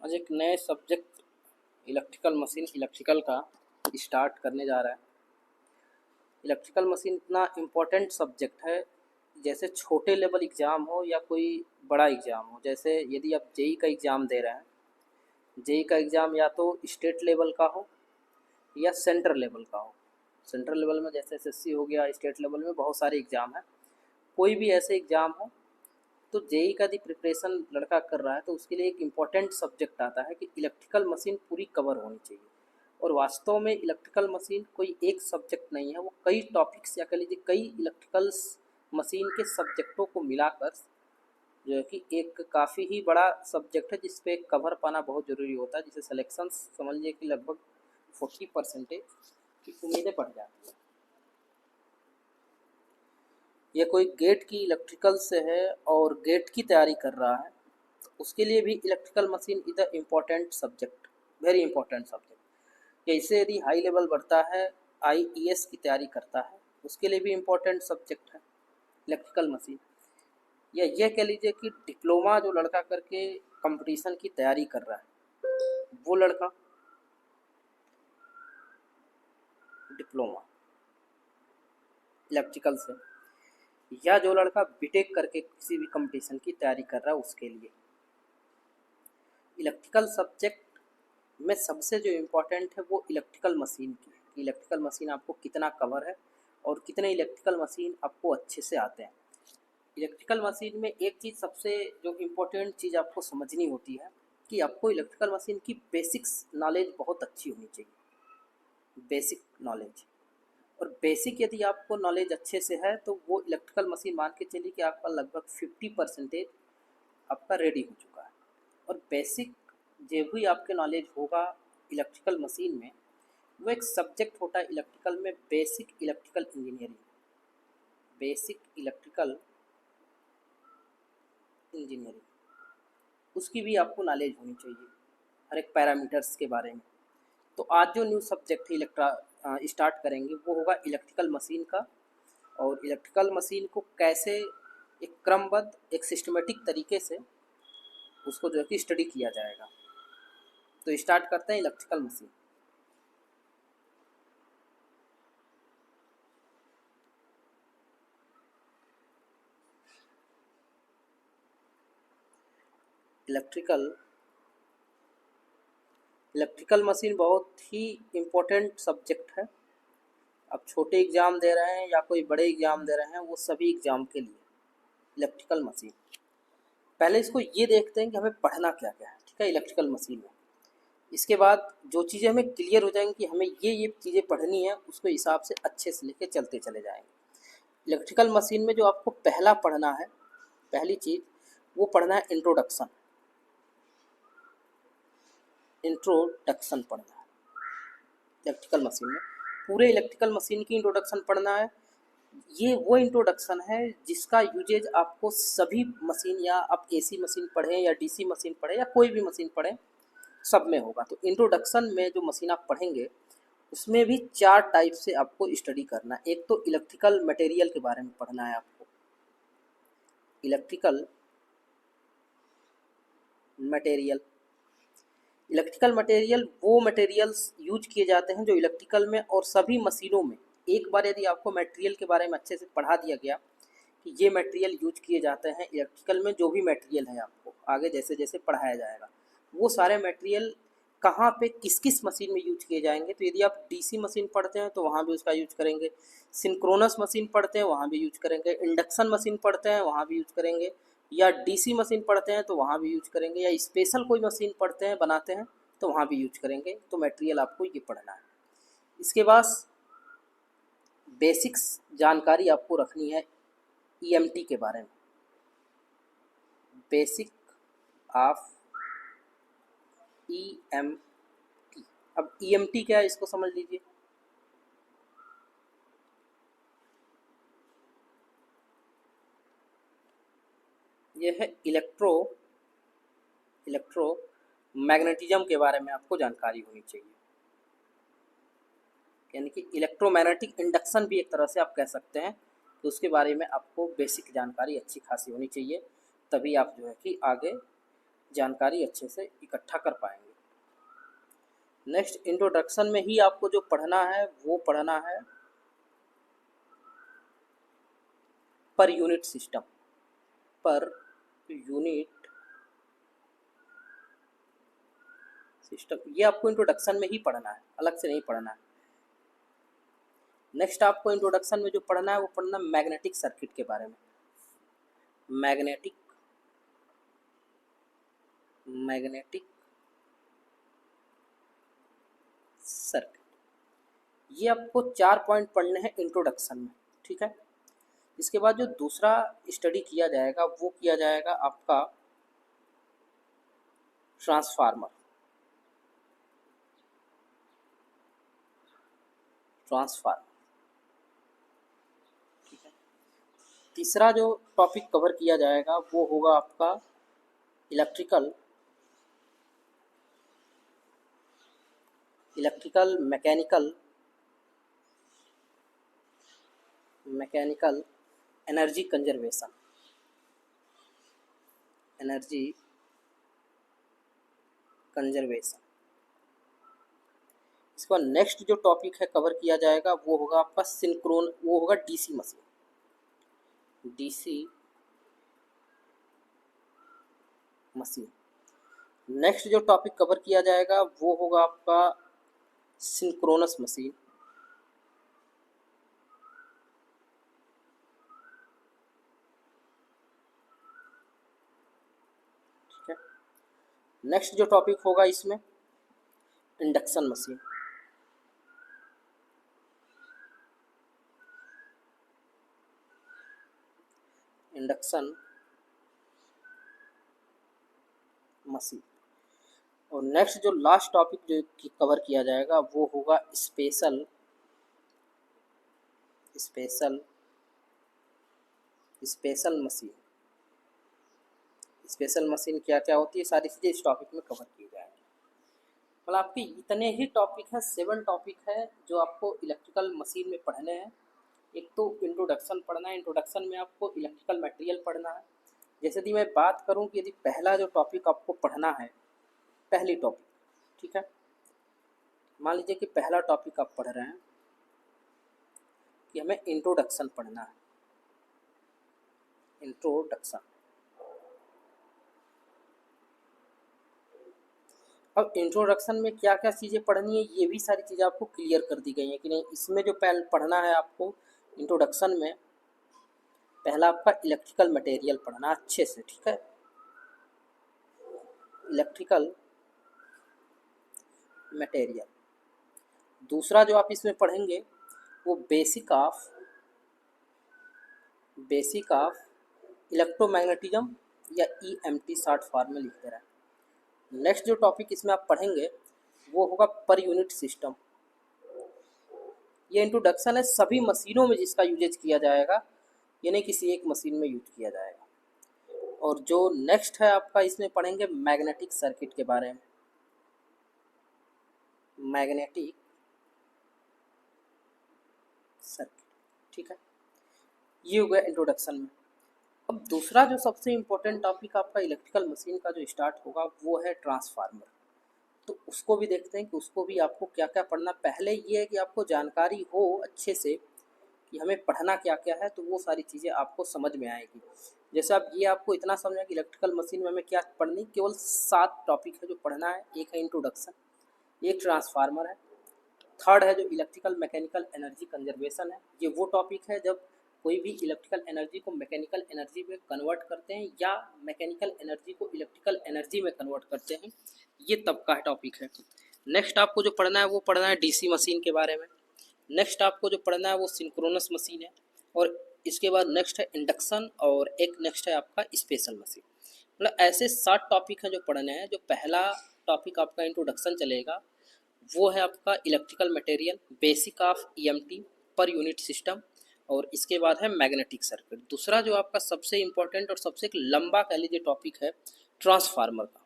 आज एक नए सब्जेक्ट इलेक्ट्रिकल मशीन इलेक्ट्रिकल का स्टार्ट करने जा रहा है। इलेक्ट्रिकल मशीन इतना इम्पोर्टेंट सब्जेक्ट है, जैसे छोटे लेवल एग्ज़ाम हो या कोई बड़ा एग्ज़ाम हो। जैसे यदि आप जेई का एग्ज़ाम दे रहे हैं, जेई का एग्ज़ाम या तो स्टेट लेवल का हो या सेंट्रल लेवल का हो। सेंट्रल लेवल में जैसे एसएससी हो गया, स्टेट लेवल में बहुत सारे एग्ज़ाम हैं। कोई भी ऐसे एग्ज़ाम हो तो जेई का यदि प्रिपरेशन लड़का कर रहा है तो उसके लिए एक इम्पॉर्टेंट सब्जेक्ट आता है कि इलेक्ट्रिकल मशीन पूरी कवर होनी चाहिए। और वास्तव में इलेक्ट्रिकल मशीन कोई एक सब्जेक्ट नहीं है, वो कई टॉपिक्स या कह लीजिए कई इलेक्ट्रिकल मशीन के सब्जेक्टों को मिलाकर जो है कि एक काफ़ी ही बड़ा सब्जेक्ट है, जिस पे कवर पाना बहुत ज़रूरी होता है। जिसे सिलेक्शन समझ लीजिए कि लगभग 40% की उम्मीदें बढ़ जाती हैं। ये कोई गेट की इलेक्ट्रिकल से है और गेट की तैयारी कर रहा है, तो उसके लिए भी electrical machine is the important subject, very important subject. जैसे यदि हाई लेवल बढ़ता है, आईईएस की तैयारी करता है, उसके लिए भी इम्पोर्टेंट सब्जेक्ट है इलेक्ट्रिकल मशीन। या यह कह लीजिए कि डिप्लोमा जो लड़का करके कंपटीशन की तैयारी कर रहा है, वो लड़का डिप्लोमा इलेक्ट्रिकल से, या जो लड़का बीटेक करके किसी भी कंपटीशन की तैयारी कर रहा है, उसके लिए इलेक्ट्रिकल सब्जेक्ट में सबसे जो इम्पोर्टेंट है वो इलेक्ट्रिकल मशीन की है। इलेक्ट्रिकल मशीन आपको कितना कवर है और कितने इलेक्ट्रिकल मशीन आपको अच्छे से आते हैं। इलेक्ट्रिकल मशीन में एक चीज़ सबसे जो इम्पोर्टेंट चीज़ आपको समझनी होती है कि आपको इलेक्ट्रिकल मशीन की बेसिक्स नॉलेज बहुत अच्छी होनी चाहिए। बेसिक नॉलेज, और बेसिक यदि आपको नॉलेज अच्छे से है तो वो इलेक्ट्रिकल मशीन मान के चलिए कि आपका लगभग 50% आपका रेडी हो चुका है। और बेसिक जो भी आपके नॉलेज होगा इलेक्ट्रिकल मशीन में, वो एक सब्जेक्ट होता है इलेक्ट्रिकल में, basic electrical engineering. Basic electrical engineering, उसकी भी आपको नॉलेज होनी चाहिए हर एक पैरामीटर्स के बारे में। तो आज जो न्यू सब्जेक्ट है स्टार्ट करेंगे वो होगा इलेक्ट्रिकल मशीन का। और इलेक्ट्रिकल मशीन को कैसे एक क्रमबद्ध एक सिस्टमेटिक तरीके से उसको जो है कि स्टडी किया जाएगा। तो स्टार्ट करते हैं इलेक्ट्रिकल मशीन। इलेक्ट्रिकल मशीन बहुत ही इम्पोर्टेंट सब्जेक्ट है। आप छोटे एग्ज़ाम दे रहे हैं या कोई बड़े एग्ज़ाम दे रहे हैं, वो सभी एग्ज़ाम के लिए इलेक्ट्रिकल मशीन। पहले इसको ये देखते हैं कि हमें पढ़ना क्या क्या है, ठीक है, इलेक्ट्रिकल मशीन में। इसके बाद जो चीज़ें हमें क्लियर हो जाएंगी कि हमें ये चीज़ें पढ़नी है, उसको हिसाब से अच्छे से लेके चलते चले जाएंगे। इलेक्ट्रिकल मशीन में जो आपको पहला पढ़ना है, पहली चीज़ वो पढ़ना है इंट्रोडक्शन। इंट्रोडक्शन पढ़ना है इलेक्ट्रिकल मशीन में, पूरे इलेक्ट्रिकल मशीन की इंट्रोडक्शन पढ़ना है। ये वो इंट्रोडक्शन है जिसका यूजेज आपको सभी मशीन, या आप एसी मशीन पढ़ें या डीसी मशीन पढ़ें या कोई भी मशीन पढ़ें, सब में होगा। तो इंट्रोडक्शन में जो मशीन आप पढ़ेंगे उसमें भी 4 टाइप से आपको स्टडी करना है। एक तो इलेक्ट्रिकल मटेरियल के बारे में पढ़ना है आपको। इलेक्ट्रिकल मटेरियल, इलेक्ट्रिकल मटेरियल वो मटेरियल्स यूज किए जाते हैं जो इलेक्ट्रिकल में और सभी मशीनों में। एक बार यदि आपको मटेरियल के बारे में अच्छे से पढ़ा दिया गया कि ये मटेरियल यूज किए जाते हैं इलेक्ट्रिकल में, जो भी मटेरियल है आपको आगे जैसे जैसे पढ़ाया जाएगा, वो सारे मटेरियल कहाँ पे किस किस मशीन में यूज किए जाएंगे। तो यदि आप डीसी मशीन पढ़ते हैं तो वहाँ भी उसका यूज करेंगे, सिंक्रोनस मशीन पढ़ते हैं वहाँ भी यूज करेंगे, इंडक्शन मशीन पढ़ते हैं वहाँ भी यूज करेंगे, या डीसी मशीन पढ़ते हैं तो वहाँ भी यूज करेंगे, या स्पेशल कोई मशीन पढ़ते हैं बनाते हैं तो वहाँ भी यूज करेंगे। तो मटेरियल आपको ये पढ़ना है। इसके बाद बेसिक्स जानकारी आपको रखनी है ईएमटी के बारे में। Basic of EMT. अब ईएमटी क्या है इसको समझ लीजिए। यह है इलेक्ट्रोमैग्नेटिज्म के बारे में आपको जानकारी होनी चाहिए। यानी कि इलेक्ट्रोमैग्नेटिक इंडक्शन भी एक तरह से आप कह सकते हैं, तो उसके बारे में आपको बेसिक जानकारी अच्छी खासी होनी चाहिए, तभी आप जो है कि आगे जानकारी अच्छे से इकट्ठा कर पाएंगे। नेक्स्ट इंट्रोडक्शन में ही आपको जो पढ़ना है वो पढ़ना है per unit system. Per unit system ये आपको इंट्रोडक्शन में ही पढ़ना है, अलग से नहीं पढ़ना है। नेक्स्ट आपको इंट्रोडक्शन में जो पढ़ना है वो पढ़ना मैग्नेटिक सर्किट के बारे में। मैग्नेटिक सर्किट, ये आपको 4 पॉइंट पढ़ने हैं इंट्रोडक्शन में, ठीक है। इसके बाद जो दूसरा स्टडी किया जाएगा वो किया जाएगा आपका ट्रांसफार्मर। ठीक है। तीसरा जो टॉपिक कवर किया जाएगा वो होगा आपका इलेक्ट्रिकल मैकेनिकल एनर्जी कंजर्वेशन। इसके बाद नेक्स्ट जो टॉपिक है कवर किया जाएगा वो होगा आपका वो होगा डीसी मशीन। नेक्स्ट जो टॉपिक कवर किया जाएगा वो होगा आपका सिंक्रोनस मशीन। ठीक है। नेक्स्ट जो टॉपिक होगा इसमें इंडक्शन मशीन। और नेक्स्ट जो लास्ट टॉपिक जो कवर किया जाएगा वो होगा स्पेशल मशीन। स्पेशल मशीन क्या क्या होती है, सारी चीज़ें इस टॉपिक में कवर की जाएंगी। मतलब आपके इतने ही टॉपिक हैं, 7 टॉपिक है जो आपको इलेक्ट्रिकल मशीन में पढ़ने हैं। एक तो इंट्रोडक्शन पढ़ना है, इंट्रोडक्शन में आपको इलेक्ट्रिकल मटेरियल पढ़ना है। जैसे कि मैं बात करूं कि यदि पहला जो टॉपिक आपको पढ़ना है, पहली टॉपिक, ठीक है, मान लीजिए कि पहला टॉपिक आप पढ़ रहे हैं कि हमें इंट्रोडक्शन पढ़ना है। अब इंट्रोडक्शन में क्या क्या चीज़ें पढ़नी है ये भी सारी चीज़ें आपको क्लियर कर दी गई हैं कि नहीं। इसमें जो पहले पढ़ना है आपको इंट्रोडक्शन में, पहला आपका इलेक्ट्रिकल मटेरियल पढ़ना अच्छे से, ठीक है, इलेक्ट्रिकल मटेरियल। दूसरा जो आप इसमें पढ़ेंगे वो बेसिक ऑफ इलेक्ट्रोमैग्नेटिज्म या EMT शॉर्ट फॉर्म में लिखते रहे। नेक्स्ट जो टॉपिक इसमें आप पढ़ेंगे वो होगा पर यूनिट सिस्टम। ये इंट्रोडक्शन है सभी मशीनों में जिसका यूजेज किया जाएगा, ये नहीं किसी एक मशीन में यूज किया जाएगा। और जो नेक्स्ट है आपका इसमें पढ़ेंगे मैग्नेटिक सर्किट के बारे में। मैग्नेटिक सर्किट, ठीक है, ये हो गया इंट्रोडक्शन में। अब दूसरा जो सबसे इम्पोर्टेंट टॉपिक आपका इलेक्ट्रिकल मशीन का जो स्टार्ट होगा वो है ट्रांसफार्मर। तो उसको भी देखते हैं कि उसको भी आपको क्या क्या पढ़ना। पहले ये है कि आपको जानकारी हो अच्छे से कि हमें पढ़ना क्या क्या है, तो वो सारी चीज़ें आपको समझ में आएगी। जैसे आप ये आपको इतना समझना कि इलेक्ट्रिकल मशीन में हमें क्या पढ़नी, केवल 7 टॉपिक है जो पढ़ना है। एक है इंट्रोडक्शन, एक ट्रांसफार्मर है, थर्ड है जो इलेक्ट्रिकल मैकेनिकल एनर्जी कंजर्वेशन है। ये वो टॉपिक है जब कोई भी इलेक्ट्रिकल एनर्जी को मैकेनिकल एनर्जी में कन्वर्ट करते हैं या मैकेनिकल एनर्जी को इलेक्ट्रिकल एनर्जी में कन्वर्ट करते हैं, ये तब का टॉपिक है। नेक्स्ट आपको जो पढ़ना है वो पढ़ना है डीसी मशीन के बारे में। नेक्स्ट आपको जो पढ़ना है वो सिंक्रोनस मशीन है। और इसके बाद नेक्स्ट है इंडक्शन, और एक नेक्स्ट है आपका स्पेशल मशीन। मतलब ऐसे 7 टॉपिक हैं जो पढ़ने हैं। जो पहला टॉपिक आपका इंट्रोडक्शन चलेगा वो है आपका electrical material, basic of EMT, per unit system, और इसके बाद है मैग्नेटिक सर्किट। दूसरा जो आपका सबसे इम्पोर्टेंट और सबसे एक लंबा कह लीजिए टॉपिक है ट्रांसफार्मर का।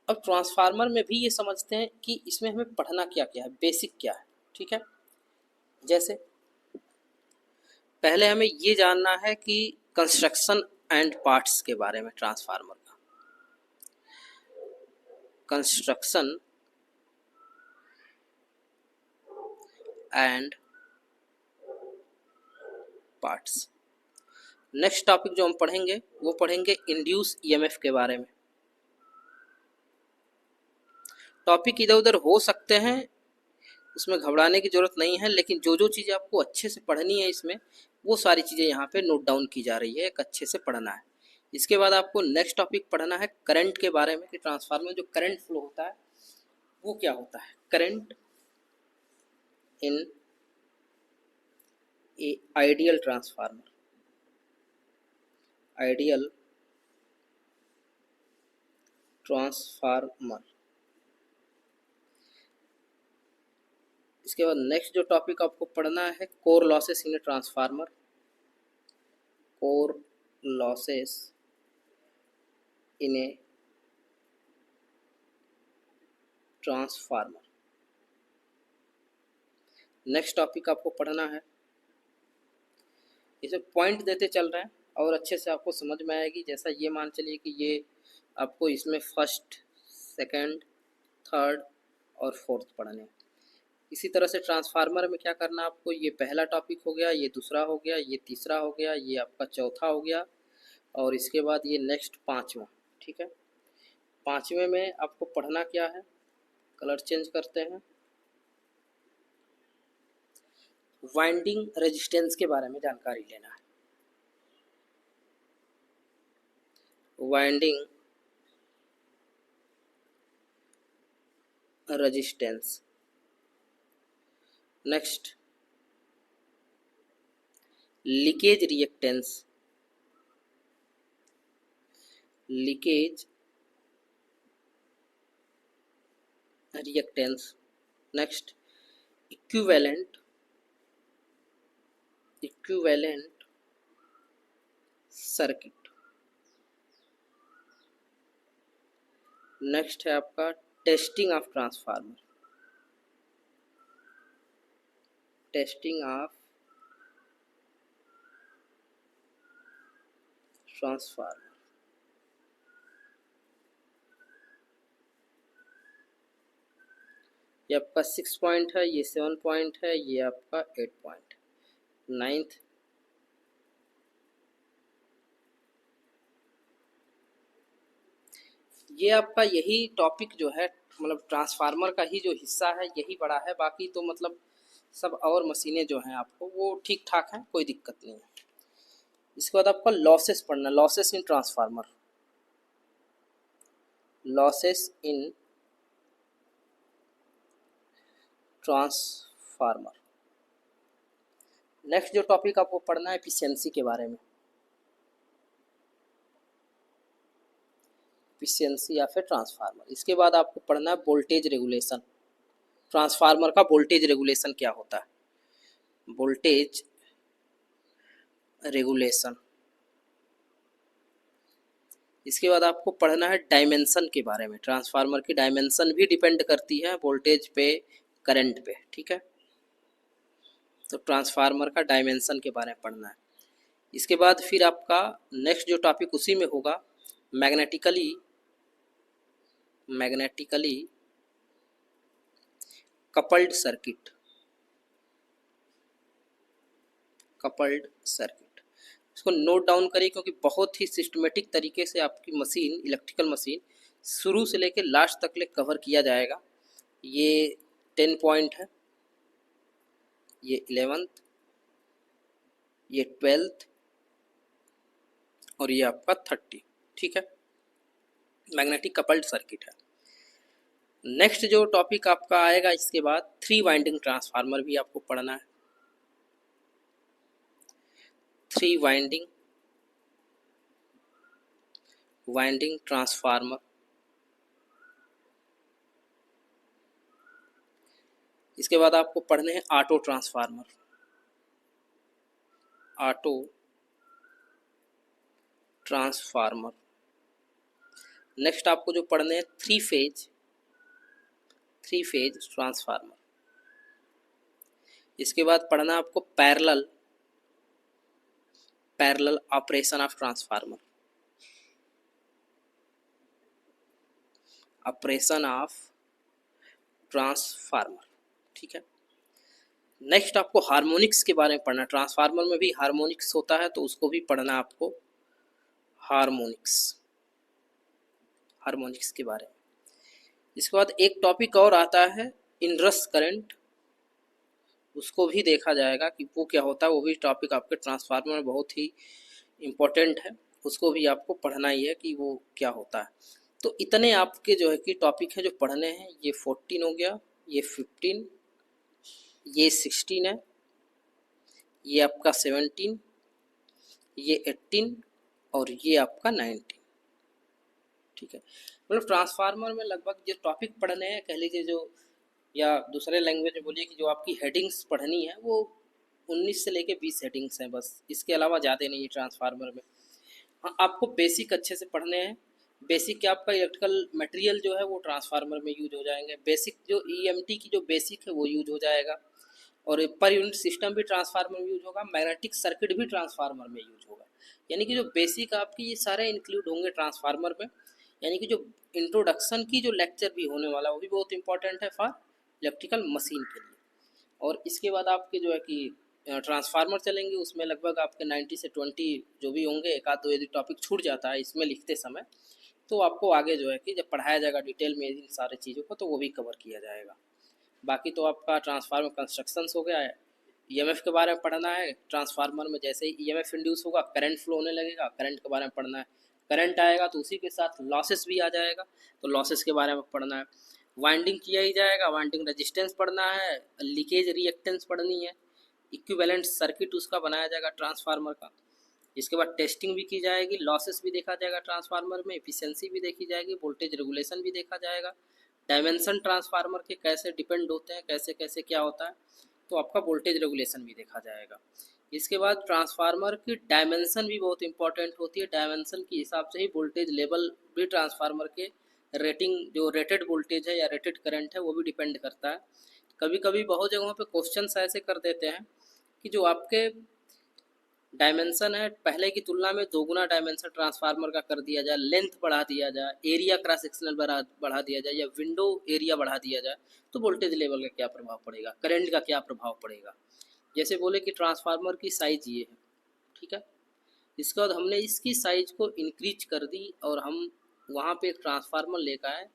अब ट्रांसफार्मर में भी ये समझते हैं कि इसमें हमें पढ़ना क्या क्या है, बेसिक क्या है, ठीक है। जैसे पहले हमें ये जानना है कि कंस्ट्रक्शन एंड पार्ट्स के बारे में ट्रांसफार्मर का। Construction and parts. Next topic जो हम पढ़ेंगे वो पढ़ेंगे इंड्यूस ईएमएफ के बारे में। टॉपिक इधर उधर हो सकते हैं, उसमें घबराने की जरूरत नहीं है, लेकिन जो जो चीज़ें आपको अच्छे से पढ़नी है इसमें, वो सारी चीज़ें यहाँ पे नोट डाउन की जा रही है, एक अच्छे से पढ़ना है। इसके बाद आपको नेक्स्ट टॉपिक पढ़ना है करंट के बारे में कि ट्रांसफार्मर जो करंट फ्लो होता है वो क्या होता है। Current in a ideal transformer. Ideal transformer. इसके बाद नेक्स्ट जो टॉपिक आपको पढ़ना है core losses in a transformer. Core losses in a transformer. Next topic आपको पढ़ना है, इसे पॉइंट देते चल रहे हैं और अच्छे से आपको समझ में आएगी। जैसा ये मान चलिए कि ये आपको इसमें फर्स्ट, सेकंड, थर्ड और फोर्थ पढ़ने हैं। इसी तरह से ट्रांसफार्मर में क्या करना है आपको, ये पहला टॉपिक हो गया, ये दूसरा हो गया, ये तीसरा हो गया, ये आपका चौथा हो गया और इसके बाद ये नेक्स्ट पाँचवा। ठीक है, पाँचवें में आपको पढ़ना क्या है, कलर चेंज करते हैं, वाइंडिंग रेजिस्टेंस के बारे में जानकारी लेना है। Winding resistance. Next leakage reactance. Leakage reactance. Next equivalent circuit. Next है आपका testing of transformer. Testing of transformer. ये आपका 6 पॉइंट है, ये 7 पॉइंट है, ये आपका 8 पॉइंट। नाइन्थ ये आपका यही टॉपिक जो है, मतलब ट्रांसफार्मर का ही जो हिस्सा है यही बड़ा है, बाकी तो मतलब सब और मशीनें जो हैं आपको वो ठीक ठाक हैं, कोई दिक्कत नहीं है। इसके बाद आपका लॉसेस पढ़ना, losses in transformer. Losses in transformer. Next जो टॉपिक आपको पढ़ना है एफिशिएंसी के बारे में। एफिशिएंसी या फिर ट्रांसफार्मर। इसके बाद आपको पढ़ना है वोल्टेज रेगुलेशन। ट्रांसफार्मर का वोल्टेज रेगुलेशन क्या होता है, वोल्टेज रेगुलेशन। इसके बाद आपको पढ़ना है डायमेंशन के बारे में। ट्रांसफार्मर की डायमेंशन भी डिपेंड करती है वोल्टेज पे, करंट पे। ठीक है, तो ट्रांसफार्मर का डायमेंशन के बारे में पढ़ना है। इसके बाद फिर आपका नेक्स्ट जो टॉपिक उसी में होगा magnetically coupled circuit. Coupled circuit, इसको नोट डाउन करिए क्योंकि बहुत ही सिस्टमेटिक तरीके से आपकी मशीन, इलेक्ट्रिकल मशीन शुरू से लेकर लास्ट तक ले कवर किया जाएगा। ये 10 पॉइंट है, ये 11th, ये 12th और ये आपका 30। ठीक है, मैग्नेटिक कपल्ड सर्किट है। नेक्स्ट जो टॉपिक आपका आएगा इसके बाद 3 वाइंडिंग ट्रांसफार्मर भी आपको पढ़ना है। 3 वाइंडिंग ट्रांसफार्मर। इसके बाद आपको पढ़ने हैं auto transformer. Auto transformer. Next आपको जो पढ़ने हैं 3 फेज ट्रांसफार्मर। इसके बाद पढ़ना आपको parallel parallel operation of transformer, operation of transformer, ठीक है। नेक्स्ट आपको हार्मोनिक्स के बारे में पढ़ना, ट्रांसफार्मर में भी हार्मोनिक्स होता है तो उसको भी पढ़ना आपको, हार्मोनिक्स, हार्मोनिक्स के बारे में। इसके बाद एक टॉपिक और आता है इनरस करंट, उसको भी देखा जाएगा कि वो क्या होता है, वो भी टॉपिक आपके ट्रांसफार्मर में बहुत ही इम्पोर्टेंट है, उसको भी आपको पढ़ना ही है कि वो क्या होता है। तो इतने आपके जो है कि टॉपिक है जो पढ़ने हैं, ये 14 हो गया, ये 15, ये 16 है, ये आपका 17, ये 18 और ये आपका 19, ठीक है। मतलब ट्रांसफार्मर में लगभग जो टॉपिक पढ़ने हैं, कह लीजिए जो, या दूसरे लैंग्वेज में बोलिए कि जो आपकी हेडिंग्स पढ़नी है वो 19 से लेके 20 हेडिंग्स हैं बस, इसके अलावा ज़्यादा नहीं है ट्रांसफार्मर में। हाँ, आपको बेसिक अच्छे से पढ़ने हैं। बेसिक क्या आपका इलेक्ट्रिकल मटेरियल जो है वो ट्रांसफार्मर में यूज हो जाएंगे, बेसिक जो ईएमटी की जो बेसिक है वो यूज हो जाएगा, और पर यूनिट सिस्टम भी ट्रांसफार्मर में यूज होगा, मैग्नेटिक सर्किट भी ट्रांसफार्मर में यूज होगा। यानी कि जो बेसिक आपकी ये सारे इंक्लूड होंगे ट्रांसफार्मर में। यानी कि जो इंट्रोडक्शन की जो लेक्चर भी होने वाला है वो भी बहुत इंपॉर्टेंट है फॉर इलेक्ट्रिकल मशीन के लिए। और इसके बाद आपके जो है कि ट्रांसफार्मर चलेंगे, उसमें लगभग आपके 90 से 20 जो भी होंगे, एक आध दो यदि टॉपिक छूट जाता है इसमें लिखते समय, तो आपको आगे जो है कि जब पढ़ाया जाएगा डिटेल में इन सारी चीज़ों को तो वो भी कवर किया जाएगा। बाकी तो आपका ट्रांसफार्मर कंस्ट्रक्शंस हो गया है, ईएमएफ के बारे में पढ़ना है। ट्रांसफार्मर में जैसे ही ईएमएफ इंड्यूस होगा करंट फ्लो होने लगेगा, करंट के बारे में पढ़ना है। करंट आएगा तो उसी के साथ लॉसेस भी आ जाएगा, तो लॉसेस के बारे में पढ़ना है। वाइंडिंग किया ही जाएगा, वाइंडिंग रेजिस्टेंस पढ़ना है, लीकेज रिएक्टेंस पढ़नी है, इक्विवेलेंट सर्किट उसका बनाया जाएगा ट्रांसफार्मर का। इसके बाद टेस्टिंग भी की जाएगी, लॉसेस भी देखा जाएगा ट्रांसफार्मर में, एफिशिएंसी भी देखी जाएगी, वोल्टेज रेगुलेशन भी देखा जाएगा, डायमेंशन ट्रांसफार्मर के कैसे डिपेंड होते हैं, कैसे कैसे क्या होता है, तो आपका वोल्टेज रेगुलेशन भी देखा जाएगा। इसके बाद ट्रांसफार्मर की डायमेंशन भी बहुत इंपॉर्टेंट होती है, डायमेंशन के हिसाब से ही वोल्टेज लेवल भी ट्रांसफार्मर के रेटिंग, जो रेटेड वोल्टेज है या रेटेड करंट है वो भी डिपेंड करता है। कभी कभी बहुत जगहों पे क्वेश्चंस ऐसे कर देते हैं कि जो आपके डायमेंशन है पहले की तुलना में दोगुना डायमेंशन ट्रांसफार्मर का कर दिया जाए, लेंथ बढ़ा दिया जाए, एरिया क्रॉस सेक्शनल बढ़ा दिया जाए, या विंडो एरिया बढ़ा दिया जाए, तो वोल्टेज लेवल का क्या प्रभाव पड़ेगा, करंट का क्या प्रभाव पड़ेगा। जैसे बोले कि ट्रांसफार्मर की साइज ये है, ठीक है, इसके बाद हमने इसकी साइज को इंक्रीज कर दी और हम वहाँ पे एक ट्रांसफार्मर लेकर आए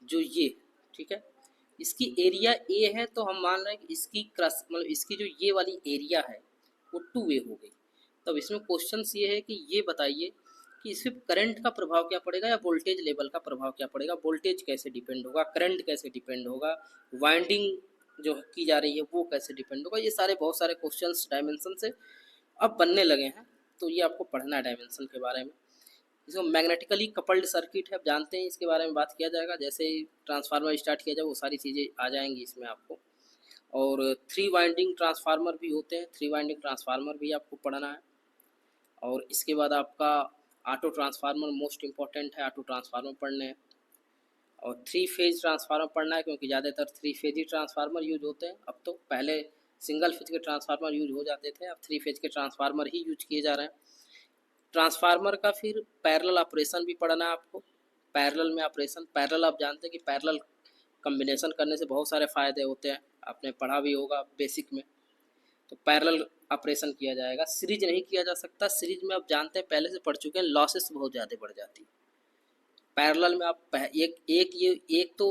जो ये, ठीक है, इसकी एरिया ए है, तो हम मान रहे हैं कि इसकी क्रॉस मतलब इसकी जो ये वाली एरिया है वो 2A हो गई। तब इसमें क्वेश्चन ये है कि ये बताइए कि इसमें करंट का प्रभाव क्या पड़ेगा या वोल्टेज लेवल का प्रभाव क्या पड़ेगा, वोल्टेज कैसे डिपेंड होगा, करंट कैसे डिपेंड होगा, वाइंडिंग जो की जा रही है वो कैसे डिपेंड होगा। ये सारे बहुत सारे क्वेश्चंस डायमेंशन से अब बनने लगे हैं, तो ये आपको पढ़ना है डायमेंशन के बारे में। इसको मैग्नेटिकली कपल्ड सर्किट है, आप जानते हैं, इसके बारे में बात किया जाएगा। जैसे ही ट्रांसफार्मर स्टार्ट किया जाए वो सारी चीज़ें आ जाएंगी इसमें आपको। और 3 वाइंडिंग ट्रांसफार्मर भी होते हैं, 3 वाइंडिंग ट्रांसफार्मर भी आपको पढ़ना है। और इसके बाद आपका ऑटो ट्रांसफार्मर मोस्ट इम्पॉर्टेंट है, ऑटो ट्रांसफार्मर पढ़ने हैं। और 3 फेज ट्रांसफार्मर पढ़ना है, क्योंकि ज़्यादातर 3 फेज ही ट्रांसफार्मर यूज होते हैं। अब तो पहले सिंगल फेज के ट्रांसफार्मर यूज हो जाते थे, अब 3 फेज के ट्रांसफार्मर ही यूज किए जा रहे हैं। ट्रांसफार्मर का फिर पैरेलल ऑपरेशन भी पढ़ना है आपको। पैरेलल में ऑपरेशन, पैरेलल आप जानते हैं कि पैरेलल कम्बिनेशन करने से बहुत सारे फ़ायदे होते हैं, आपने पढ़ा भी होगा बेसिक में। तो पैरेलल ऑपरेशन किया जाएगा, सीरीज नहीं किया जा सकता। सीरीज में आप जानते हैं, पहले से पढ़ चुके हैं, लॉसेस बहुत ज़्यादा बढ़ जाती है। पैरेलल में आप एक तो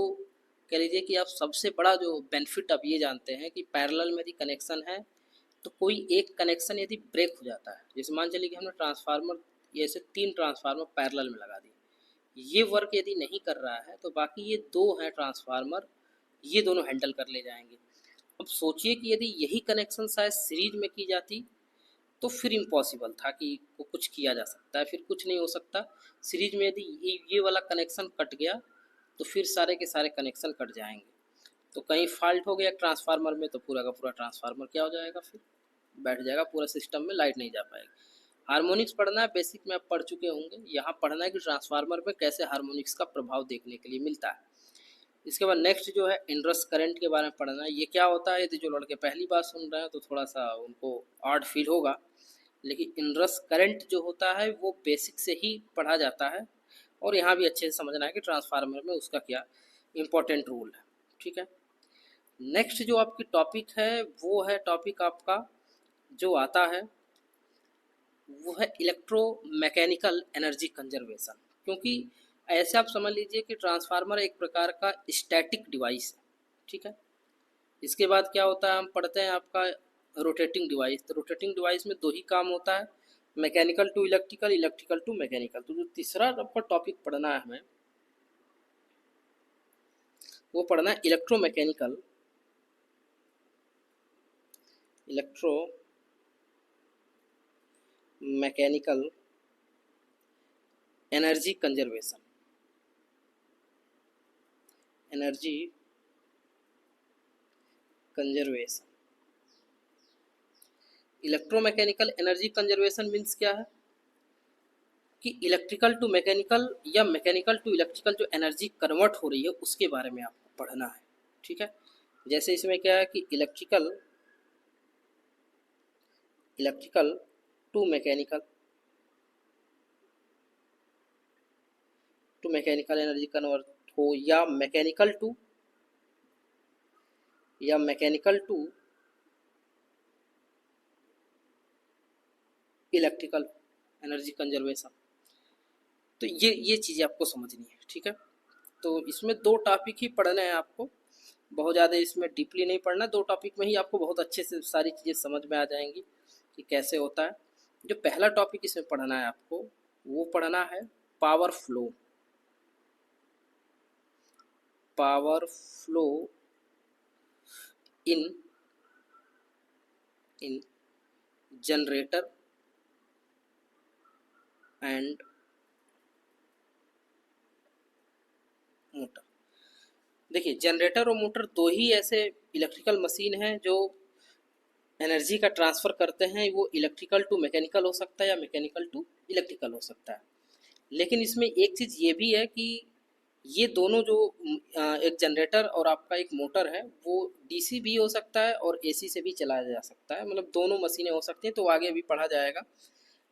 कह लीजिए कि आप सबसे बड़ा जो बेनिफिट आप ये जानते हैं कि पैरेलल में यदि कनेक्शन है तो कोई एक कनेक्शन यदि ब्रेक हो जाता है, जैसे मान चलिए कि हमने ट्रांसफार्मर, जैसे 3 ट्रांसफार्मर पैरेलल में लगा दिए, ये वर्क यदि नहीं कर रहा है तो बाकी ये 2 हैं ट्रांसफार्मर, ये दोनों हैंडल कर ले जाएंगे। अब सोचिए कि यदि यही कनेक्शन शायद सीरीज में की जाती तो फिर इम्पॉसिबल था कि वो कुछ किया जा सकता है, फिर कुछ नहीं हो सकता। सीरीज में यदि ये वाला कनेक्शन कट गया तो फिर सारे के सारे कनेक्शन कट जाएंगे, तो कहीं फॉल्ट हो गया ट्रांसफार्मर में तो पूरा का पूरा ट्रांसफार्मर क्या हो जाएगा, फिर बैठ जाएगा पूरा सिस्टम में, लाइट नहीं जा पाएगी। हार्मोनिक्स पढ़ना है, बेसिक में आप पढ़ चुके होंगे। यहाँ पढ़ना है कि ट्रांसफार्मर में कैसे हार्मोनिक्स का प्रभाव देखने के लिए मिलता है। इसके बाद नेक्स्ट जो है इनरस करंट के बारे में पढ़ना है। ये क्या होता है, यदि जो लड़के पहली बार सुन रहे हैं तो थोड़ा सा उनको ऑड फील होगा, लेकिन इनरस करंट जो होता है वो बेसिक से ही पढ़ा जाता है, और यहाँ भी अच्छे से समझना है कि ट्रांसफार्मर में उसका क्या इम्पोर्टेंट रोल है। ठीक है, नेक्स्ट जो आपकी टॉपिक है वो है टॉपिक आपका जो आता है वो है इलेक्ट्रोमैकेनिकल एनर्जी कंजर्वेशन। क्योंकि ऐसे आप समझ लीजिए कि ट्रांसफार्मर एक प्रकार का स्टैटिक डिवाइस है। ठीक है, इसके बाद क्या होता है, हम पढ़ते हैं आपका रोटेटिंग डिवाइस। तो रोटेटिंग डिवाइस में दो ही काम होता है, mechanical to electrical, electrical to mechanical. तो जो तीसरा आपका टॉपिक पढ़ना है हमें वो पढ़ना है electro mechanical energy conservation. Energy conservation, electromechanical energy conservation means क्या है कि इलेक्ट्रिकल टू मैकेनिकल या मैकेनिकल टू इलेक्ट्रिकल जो एनर्जी कन्वर्ट हो रही है उसके बारे में आपको पढ़ना है। ठीक है, जैसे इसमें क्या है कि electrical to mechanical energy convert हो, या mechanical to electrical energy conservation. तो ये चीज़ें आपको समझनी है। ठीक है, तो इसमें दो टॉपिक ही पढ़ने हैं आपको, बहुत ज़्यादा इसमें डीपली नहीं पढ़ना। दो टॉपिक में ही आपको बहुत अच्छे से सारी चीज़ें समझ में आ जाएंगी कि कैसे होता है। जो पहला टॉपिक इसमें पढ़ना है आपको वो पढ़ना है power flow. Power flow in generator and motor. देखिए, जनरेटर और मोटर दो ही ऐसे इलेक्ट्रिकल मशीन हैं जो एनर्जी का ट्रांसफ़र करते हैं। वो इलेक्ट्रिकल टू मैकेनिकल हो सकता है या मैकेनिकल टू इलेक्ट्रिकल हो सकता है। लेकिन इसमें एक चीज़ ये भी है कि ये दोनों जो एक जनरेटर और आपका एक मोटर है वो डीसी भी हो सकता है और एसी से भी चलाया जा सकता है, मतलब दोनों मशीनें हो सकती हैं। तो आगे भी पढ़ा जाएगा।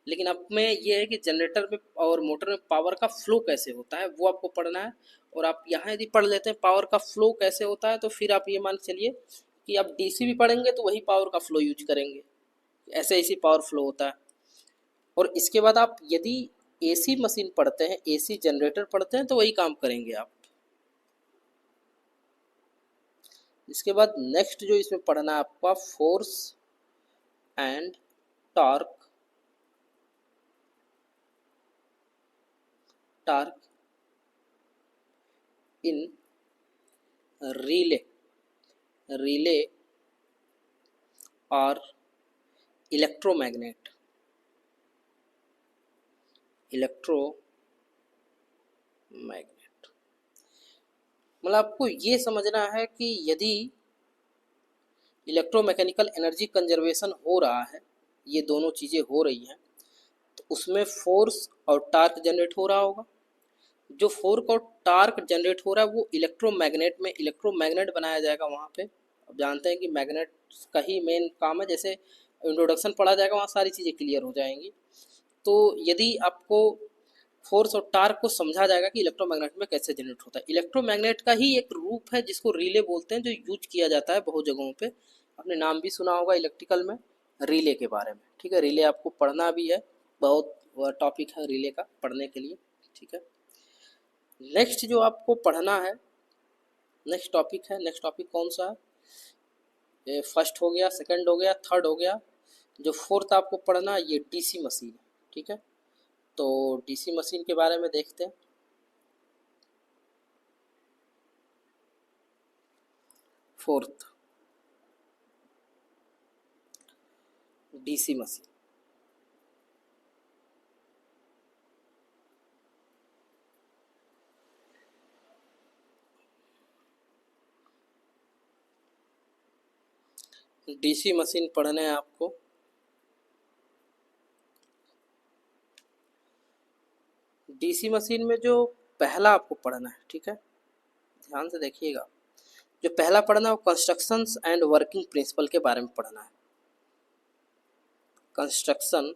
लेकिन अब में ये है कि जनरेटर में और मोटर में पावर का फ्लो कैसे होता है वो आपको पढ़ना है। और आप यहाँ यदि पढ़ लेते हैं पावर का फ्लो कैसे होता है तो फिर आप ये मान चलिए कि आप डीसी भी पढ़ेंगे तो वही पावर का फ्लो यूज करेंगे, ऐसे ऐसी पावर फ्लो होता है। और इसके बाद आप यदि एसी मशीन पढ़ते हैं, एसी जनरेटर पढ़ते हैं तो वही काम करेंगे आप। इसके बाद नेक्स्ट जो इसमें पढ़ना है आपका force and torque in relay और इलेक्ट्रोमैग्नेट मतलब आपको ये समझना है कि यदि इलेक्ट्रोमैकेनिकल एनर्जी कंजर्वेशन हो रहा है, ये दोनों चीज़ें हो रही हैं, तो उसमें फोर्स और टार्क जनरेट हो रहा होगा। जो फोर्स और टार्क जनरेट हो रहा है वो इलेक्ट्रोमैग्नेट बनाया जाएगा वहाँ पे। अब जानते हैं कि मैग्नेट का ही मेन काम है, जैसे इंट्रोडक्शन पढ़ा जाएगा वहाँ सारी चीज़ें क्लियर हो जाएंगी। तो यदि आपको फोर्स और टार्क को समझा जाएगा कि इलेक्ट्रोमैग्नेट में कैसे जनरेट होता है। इलेक्ट्रोमैग्नेट का ही एक रूप है जिसको रिले बोलते हैं, जो यूज किया जाता है बहुत जगहों पे। आपने नाम भी सुना होगा इलेक्ट्रिकल में रिले के बारे में। ठीक है, रिले आपको पढ़ना भी है, बहुत टॉपिक है रिले का पढ़ने के लिए। ठीक है, नेक्स्ट जो आपको पढ़ना है नेक्स्ट टॉपिक कौन सा है? ये फर्स्ट हो गया, सेकंड हो गया, थर्ड हो गया। जो फोर्थ आपको पढ़ना है ये डीसी मशीन है। ठीक है, तो डीसी मशीन के बारे में देखते हैं। Fourth, DC machine. DC machine पढ़ना है आपको। डीसी मशीन में जो पहला आपको पढ़ना है, ठीक है, ध्यान से देखिएगा। जो पहला पढ़ना है वो कंस्ट्रक्शंस एंड वर्किंग प्रिंसिपल के बारे में पढ़ना है। Construction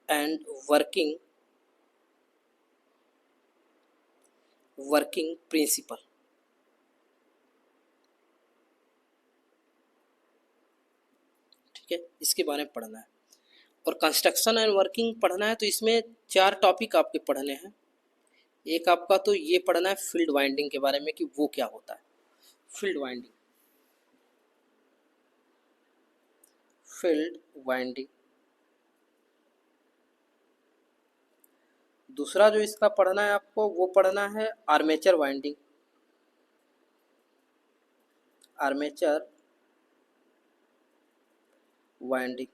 and working principle. ठीक है, इसके बारे में पढ़ना है। और कंस्ट्रक्शन एंड वर्किंग पढ़ना है तो इसमें 4 टॉपिक आपके पढ़ने हैं। एक आपका तो ये पढ़ना है फील्ड वाइंडिंग के बारे में कि वो क्या होता है। Field winding, field winding. दूसरा जो इसका पढ़ना है आपको वो पढ़ना है armature winding, armature winding.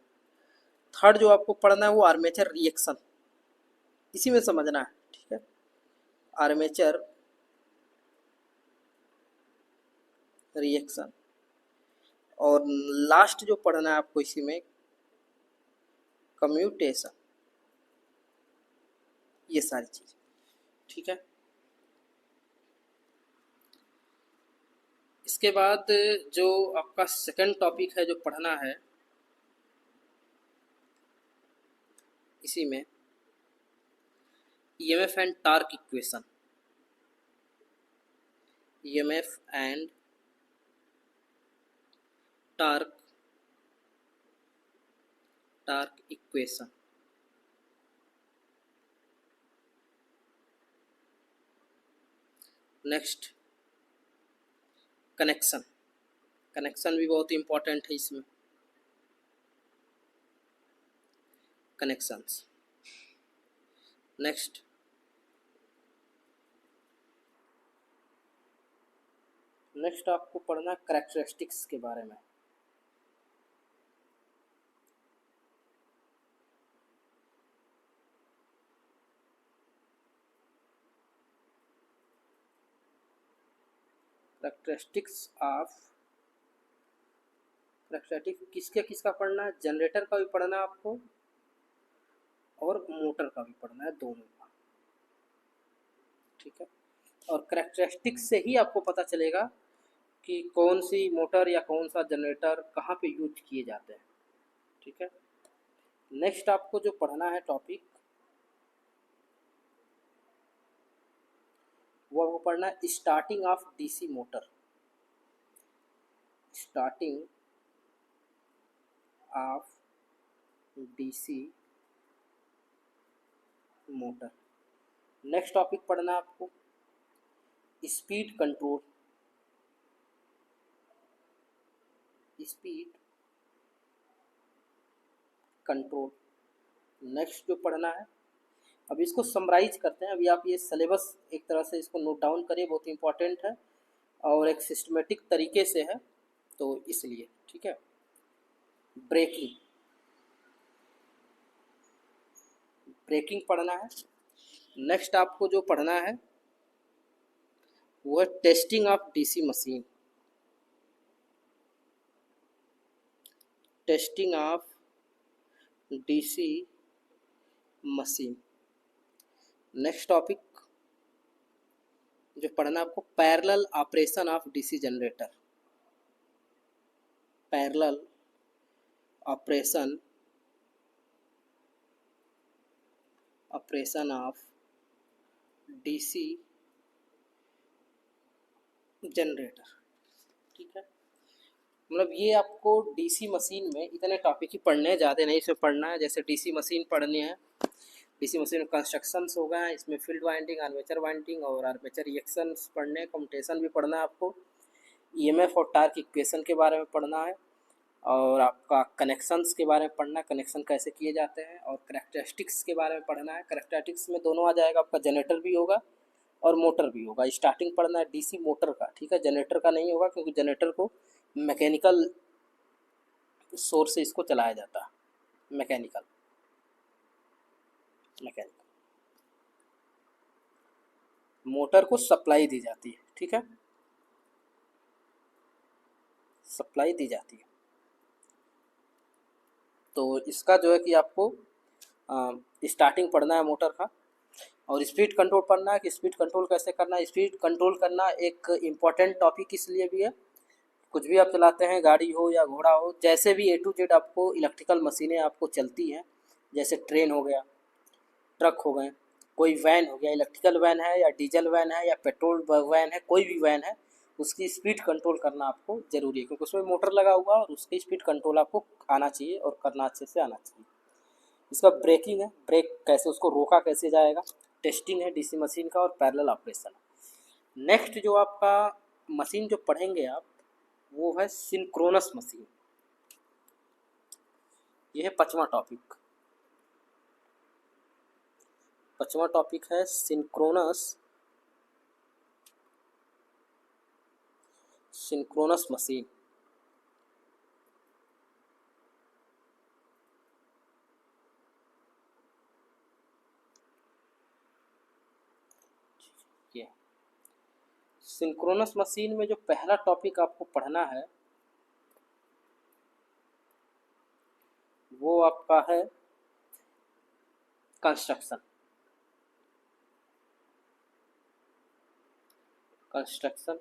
Third जो आपको पढ़ना है वो आर्मेचर रिएक्शन, इसी में समझना है। ठीक है, आर्मेचर रिएक्शन। और लास्ट जो पढ़ना है आपको इसी में कम्यूटेशन, ये सारी चीज। ठीक है, इसके बाद जो आपका सेकंड टॉपिक है जो पढ़ना है इसी में EMF and torque equation, EMF and torque equation. Next connection, connection भी बहुत इंपॉर्टेंट है इसमें, कनेक्शंस। नेक्स्ट आपको पढ़ना कैरेक्टरिस्टिक्स के बारे में। कैरेक्टरिस्टिक्स किसका पढ़ना है? जनरेटर का भी पढ़ना है आपको और मोटर का भी पढ़ना है, दोनों का। ठीक है, और कैरेक्टरिस्टिक्स से ही आपको पता चलेगा कि कौन सी मोटर या कौन सा जनरेटर कहाँ पे यूज किए जाते हैं। ठीक है, नेक्स्ट आपको जो पढ़ना है टॉपिक वो आपको पढ़ना है starting of DC motor, starting of DC motor. Next topic पढ़ना है आपको speed control, speed control. Next जो पढ़ना है, अब इसको समराइज करते हैं। अभी आप ये सिलेबस एक तरह से इसको नोट डाउन करिए, बहुत इंपॉर्टेंट है और एक सिस्टमेटिक तरीके से है, तो इसलिए। ठीक है, ब्रेकिंग, ब्रेकिंग पढ़ना है। नेक्स्ट आपको जो पढ़ना है वो है testing of DC machine, testing of DC machine. Next topic जो पढ़ना है आपको parallel operation of DC generator, parallel operation of DC generator. ठीक है, मतलब ये आपको डीसी मशीन में इतने टॉपिक ही पढ़ने हैं, ज़्यादा नहीं इसमें पढ़ना है। जैसे डीसी मशीन पढ़नी है, डीसी मशीन में कंस्ट्रक्शंस हो गए, इसमें फील्ड वाइंडिंग, आर्मेचर वाइंडिंग और आर्मेचर रिएक्शंस पढ़ने, कम्यूटेशन भी पढ़ना है आपको, ईएमएफ और टार्क इक्वेशन के बारे में पढ़ना है, और आपका कनेक्शंस के बारे में पढ़ना है, कनेक्शन कैसे किए जाते हैं, और कैरेक्टरिस्टिक्स के बारे में पढ़ना है। कैरेक्टरिस्टिक्स में दोनों आ जाएगा, आपका जनरेटर भी होगा और मोटर भी होगा। स्टार्टिंग पढ़ना है डीसी मोटर का, ठीक है, जनरेटर का नहीं होगा क्योंकि जनरेटर को मैकेनिकल सोर्स से इसको चलाया जाता है, मैकेनिकल मोटर को सप्लाई दी जाती है। ठीक है, सप्लाई दी जाती है। तो इसका जो है कि आपको स्टार्टिंग पढ़ना है मोटर का, और स्पीड कंट्रोल पढ़ना है कि स्पीड कंट्रोल कैसे करना है। स्पीड कंट्रोल करना एक इम्पॉर्टेंट टॉपिक इसलिए भी है कुछ भी आप चलाते हैं, गाड़ी हो या घोड़ा हो, जैसे भी A to Z आपको इलेक्ट्रिकल मशीनें आपको चलती हैं, जैसे ट्रेन हो गया, ट्रक हो गए, कोई वैन हो गया, इलेक्ट्रिकल वैन है या डीजल वैन है या पेट्रोल वैन है, कोई भी वैन है, उसकी स्पीड कंट्रोल करना आपको ज़रूरी है, क्योंकि उसमें मोटर लगा हुआ है और उसकी स्पीड कंट्रोल आपको आना चाहिए और करना अच्छे से आना चाहिए। इसका ब्रेकिंग है, ब्रेक कैसे, उसको रोका कैसे जाएगा, टेस्टिंग है डीसी मशीन का, और पैरेलल ऑपरेशन। नेक्स्ट जो आपका मशीन जो पढ़ेंगे आप, वो है सिंक्रोनस मशीन। ये है पांचवा टॉपिक। पांचवा टॉपिक है सिंक्रोनस मशीन। ये सिंक्रोनस मशीन में जो पहला टॉपिक आपको पढ़ना है वो आपका है कंस्ट्रक्शन। कंस्ट्रक्शन,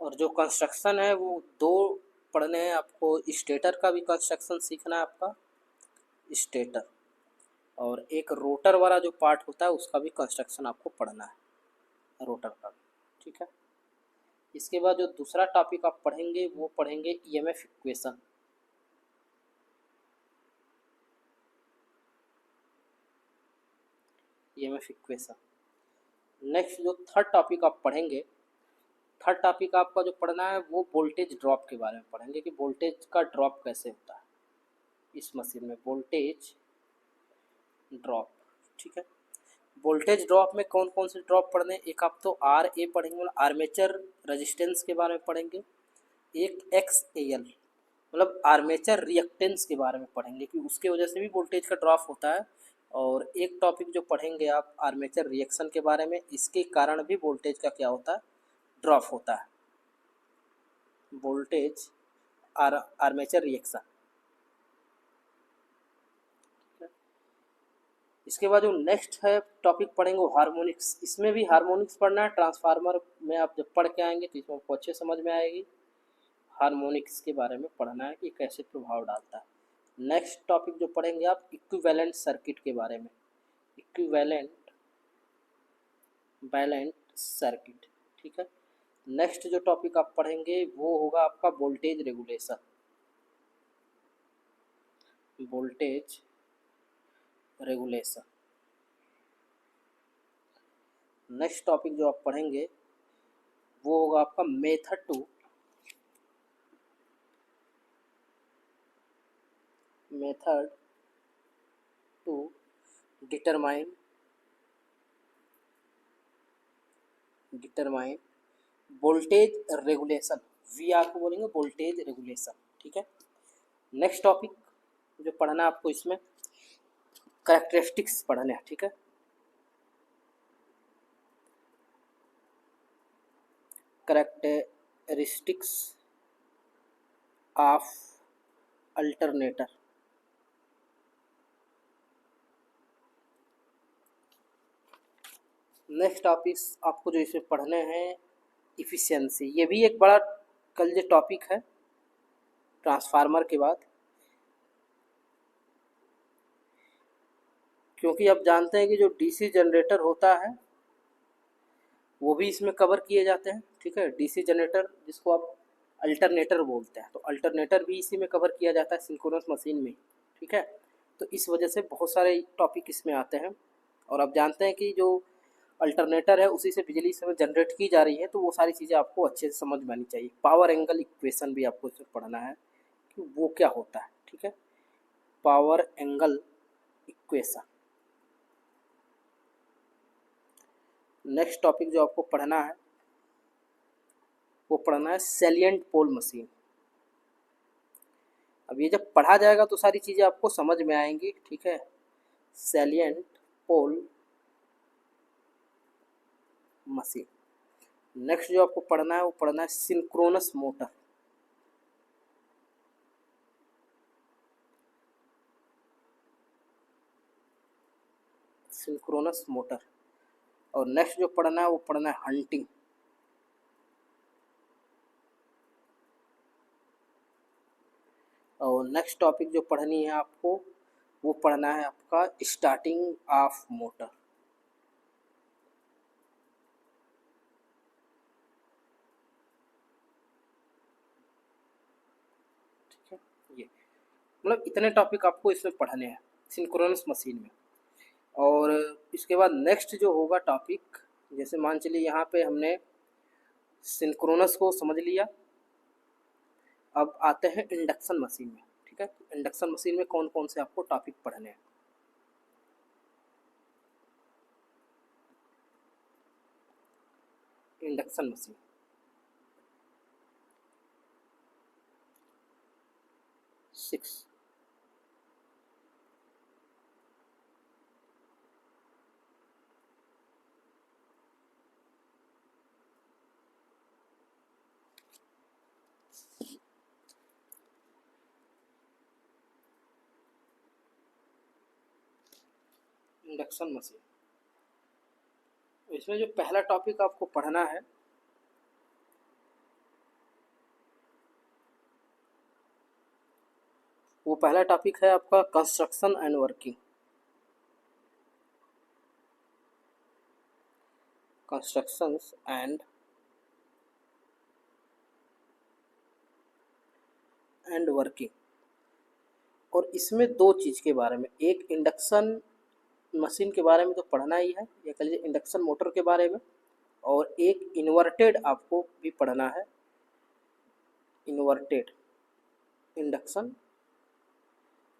और जो कंस्ट्रक्शन है वो दो पढ़ने हैं आपको। स्टेटर का भी कंस्ट्रक्शन सीखना है आपका, स्टेटर, और एक रोटर वाला जो पार्ट होता है उसका भी कंस्ट्रक्शन आपको पढ़ना है, रोटर का भी, ठीक है। इसके बाद जो दूसरा टॉपिक आप पढ़ेंगे वो पढ़ेंगे EMF equation. EMF equation. Next जो थर्ड टॉपिक आप पढ़ेंगे, थर्ड टॉपिक आपका जो पढ़ना है वो वोल्टेज ड्रॉप के बारे में पढ़ेंगे कि वोल्टेज का ड्रॉप कैसे होता है इस मशीन में, वोल्टेज ड्रॉप, ठीक है। वोल्टेज ड्रॉप में कौन कौन से ड्रॉप पढ़ने, एक आप तो RA पढ़ेंगे, मतलब आर्मेचर रेजिस्टेंस के बारे में पढ़ेंगे, एक XAL मतलब आर्मेचर रिएक्टेंस के बारे में पढ़ेंगे कि उसके वजह से भी वोल्टेज का ड्रॉप होता है, और एक टॉपिक जो पढ़ेंगे आप आर्मेचर रिएक्शन के बारे में, इसके कारण भी वोल्टेज का क्या होता है, ड्रॉप होता है, वोल्टेज आर्मेचर रिएक्शन। इसके बाद जो नेक्स्ट है टॉपिक पढ़ेंगे वो हार्मोनिक्स। इसमें भी हार्मोनिक्स पढ़ना है, ट्रांसफार्मर में आप जब पढ़ के आएंगे तो इसमें आपको अच्छे समझ में आएगी। हार्मोनिक्स के बारे में पढ़ना है कि कैसे प्रभाव डालता है। नेक्स्ट टॉपिक जो पढ़ेंगे आप इक्विवेलेंट सर्किट के बारे में, इक्विवेलेंट बैलेंट सर्किट, ठीक है। नेक्स्ट जो टॉपिक आप पढ़ेंगे वो होगा आपका voltage regulation, voltage regulation. Next topic जो आप पढ़ेंगे वो होगा आपका method to determine voltage regulation, VR को बोलेंगे वोल्टेज रेगुलेशन, ठीक है। नेक्स्ट टॉपिक जो पढ़ना है आपको, इसमें कैरेक्टरिस्टिक्स पढ़ने हैं, ठीक है। Characteristics of alternator. Next topic आपको जो इसमें पढ़ने हैं इफ़िशियंसी, ये भी एक बड़ा कल जो टॉपिक है ट्रांसफार्मर के बाद, क्योंकि आप जानते हैं कि जो डीसी जनरेटर होता है वो भी इसमें कवर किए जाते हैं, ठीक है। डीसी जनरेटर जिसको आप अल्टरनेटर बोलते हैं, तो अल्टरनेटर भी इसी में कवर किया जाता है सिंक्रोनस मशीन में, ठीक है। तो इस वजह से बहुत सारे टॉपिक इसमें आते हैं, और आप जानते हैं कि जो अल्टरनेटर है उसी से बिजली समय जनरेट की जा रही है, तो वो सारी चीज़ें आपको अच्छे से समझ में आनी चाहिए। पावर एंगल इक्वेशन भी आपको इसमें पढ़ना है कि वो क्या होता है, ठीक है, power angle equation. Next topic जो आपको पढ़ना है वो पढ़ना है सैलिएंट पोल मशीन। अब ये जब पढ़ा जाएगा तो सारी चीज़ें आपको समझ में आएंगी, ठीक है। Salient pole machine. नेक्स्ट जो आपको पढ़ना है वो पढ़ना है सिंक्रोनस मोटर, सिंक्रोनस मोटर। और नेक्स्ट जो पढ़ना है वो पढ़ना है हंटिंग, और नेक्स्ट टॉपिक जो पढ़नी है आपको, वो पढ़ना है आपका स्टार्टिंग ऑफ मोटर। ठीक है, ये मतलब इतने टॉपिक आपको इसमें पढ़ने हैं सिंक्रोनस मशीन में। और इसके बाद नेक्स्ट जो होगा टॉपिक, जैसे मान चलिए यहाँ पे हमने सिंक्रोनस को समझ लिया, अब आते हैं इंडक्शन मशीन में। ठीक है, इंडक्शन मशीन में कौन कौन से आपको टॉपिक पढ़ने हैं। Induction machine, six, induction machine. इसमें जो पहला टॉपिक आपको पढ़ना है वो पहला टॉपिक है आपका construction and working. Constructions and working. और इसमें दो चीज़ के बारे में, एक इंडक्शन मशीन के बारे में तो पढ़ना ही है, या कह लीजिए इंडक्शन मोटर के बारे में, और एक इन्वर्टेड आपको भी पढ़ना है, इन्वर्टेड इंडक्शन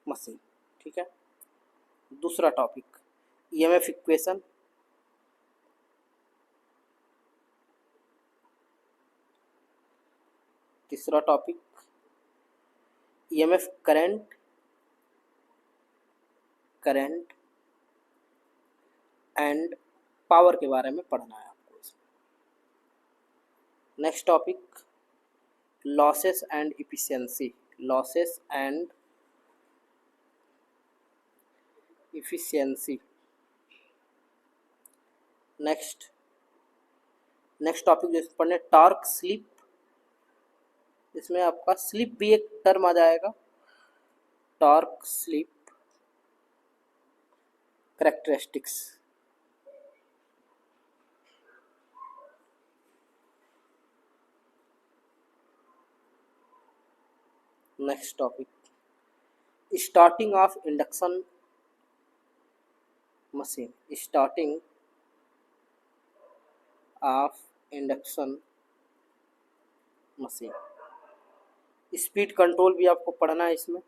मशीन। ठीक है, दूसरा टॉपिक ईएमएफ इक्वेशन, तीसरा topic EMF current and power के बारे में पढ़ना है आपको इसमें। Next topic losses and efficiency, losses and efficiency. Next topic जो पढ़ने टॉर्क स्लिप, इसमें आपका स्लिप भी एक टर्म आ जाएगा, torque slip characteristics. Next topic starting of induction machine, starting of induction machine. Speed control भी आपको पढ़ना है इसमें,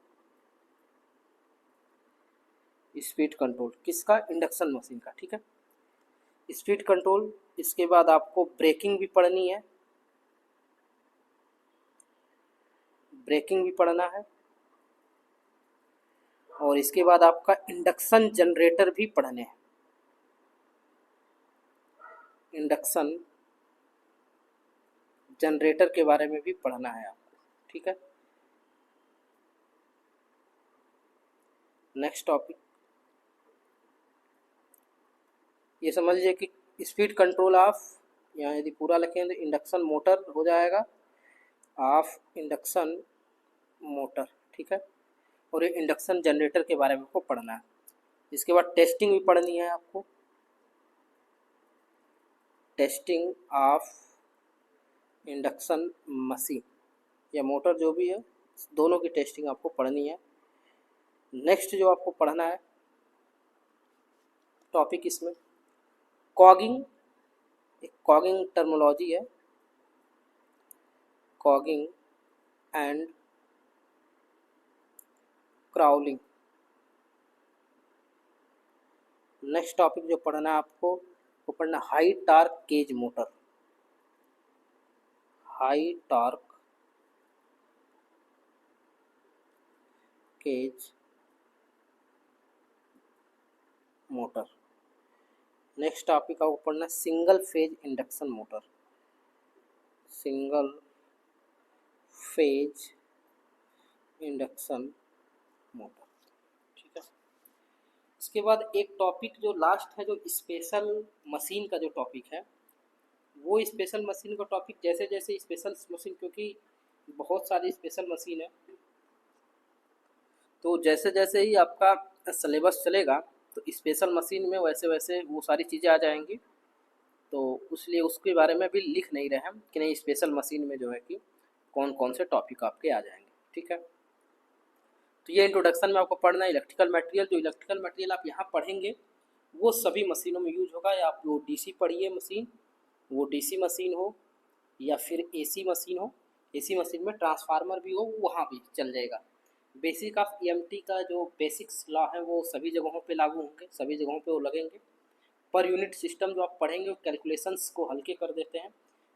स्पीड कंट्रोल किसका, इंडक्शन मशीन का। ठीक है, स्पीड कंट्रोल। इसके बाद आपको ब्रेकिंग भी पढ़नी है, ब्रेकिंग भी पढ़ना है। और इसके बाद आपका इंडक्शन जनरेटर भी पढ़ने हैं, इंडक्शन जनरेटर के बारे में भी पढ़ना है आपको। ठीक है, नेक्स्ट टॉपिक ये समझ लीजिए कि स्पीड कंट्रोल ऑफ, यहाँ यदि पूरा लिखें तो इंडक्शन मोटर हो जाएगा, ऑफ इंडक्शन मोटर। ठीक है, और ये इंडक्शन जनरेटर के बारे में आपको पढ़ना है। इसके बाद टेस्टिंग भी पढ़नी है आपको, टेस्टिंग ऑफ इंडक्शन मशीन या मोटर जो भी है, दोनों की टेस्टिंग आपको पढ़नी है। नेक्स्ट जो आपको पढ़ना है टॉपिक इसमें कॉगिंग, एक कॉगिंग टर्मिनोलॉजी है, cogging and crawling. Next topic जो पढ़ना है आपको वो पढ़ना high torque cage motor, high torque cage motor. Next topic आपको पढ़ना single phase induction motor, single phase induction motor. ठीक है, इसके बाद एक टॉपिक जो लास्ट है, जो स्पेशल मशीन का जो टॉपिक है, वो स्पेशल मशीन का टॉपिक जैसे जैसे स्पेशल मशीन, क्योंकि बहुत सारी स्पेशल मशीन है, तो जैसे जैसे ही आपका सिलेबस चलेगा तो स्पेशल मशीन में वैसे वैसे वो सारी चीज़ें आ जाएंगी। तो इसलिए उसके बारे में भी लिख नहीं रहे हम कि नहीं स्पेशल मशीन में जो है कि कौन कौन से टॉपिक आपके आ जाएंगे। ठीक है, तो ये इंट्रोडक्शन में आपको पढ़ना है इलेक्ट्रिकल मटेरियल। जो इलेक्ट्रिकल मटेरियल आप यहाँ पढ़ेंगे वो सभी मशीनों में यूज होगा। या आप वो डीसी पढ़िए मशीन, वो डीसी मशीन हो या फिर एसी मशीन हो, एसी मशीन में ट्रांसफार्मर भी हो वहाँ भी चल जाएगा। बेसिक ऑफ ईएमटी का जो बेसिक्स लॉ है वो सभी जगहों पे लागू होंगे, सभी जगहों पे वो लगेंगे। पर यूनिट सिस्टम जो आप पढ़ेंगे वो कैलकुलेशंस को हल्के कर देते हैं,